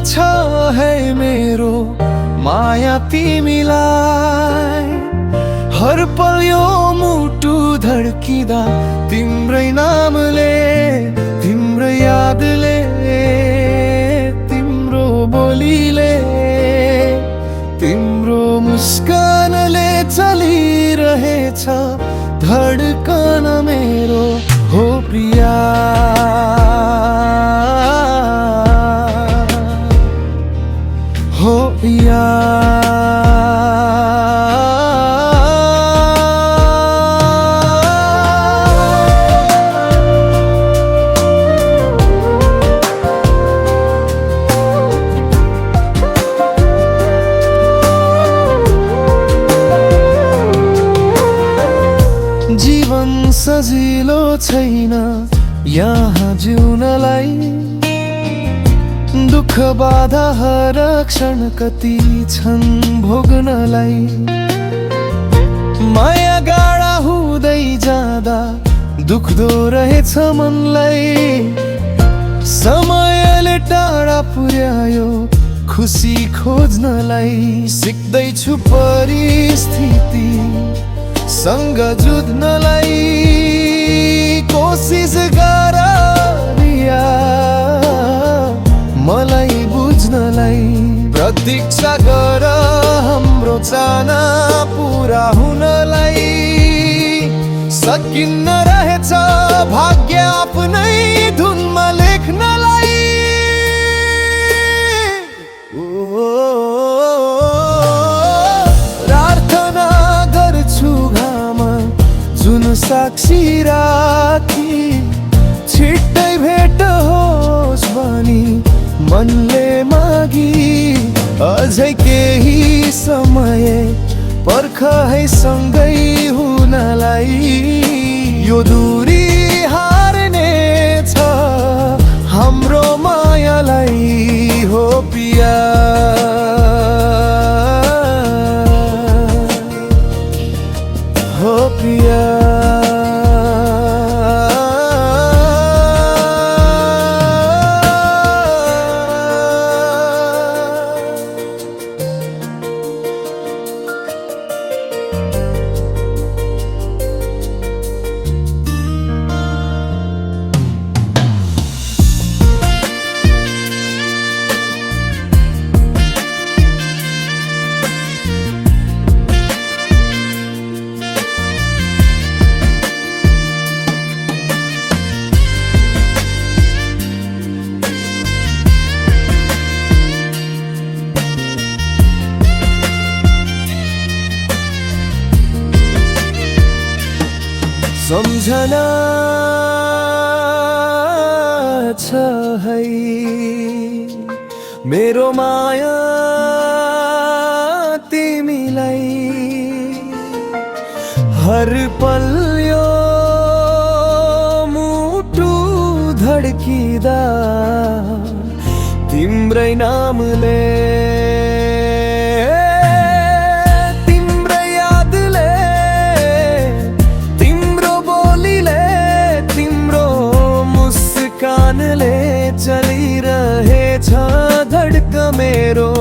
छ है मेरो माया तिमीलाई। हर पल यो मुटु धड्किँदा तिम्रै नामले, तिम्रो यादले, तिम्रो बोलीले, तिम्रो मुस्कानले चलिरहेछ धड्कन मेरो। हो प्रिया, हो प्रिया, जीवन सजिलो छैन यहाँ जिउनलाई। दुःख बाधा हर क्षण कति छन् भोग्नलाई। माया गाडा हुँदै जाँदा दुख्दो रहेछ मनलाई। समयले टाढा पुर्यायो खुसी खोज्नलाई। सिक्दैछु परिस्थिति सँग जुझ्नलाई। कोसिस गर रिया मलाई बुझ्नलाई। प्रतीक्षा गर हाम्रो चाहना पुरा हुनलाई। सकिन्न रहेछ भाग्य आफ्नै धुनमा लेख्नलाई। प्रार्थना गर्छु घाममा जुन साक्षी राखी। छिट्टै भेट होस् भनी मनले मागी। अझै केही समय पर्ख है सँगै हुनलाई। यो दूरी हार्ने छ हाम्रो मायालाई। हो प्रिया, हो प्रिया, सम्झना छ है मेरो माया तिमीलाई। हर पल यो मुटु धड्किँदा तिम्रै नामले, चलिरहेछ धड्क मेरो।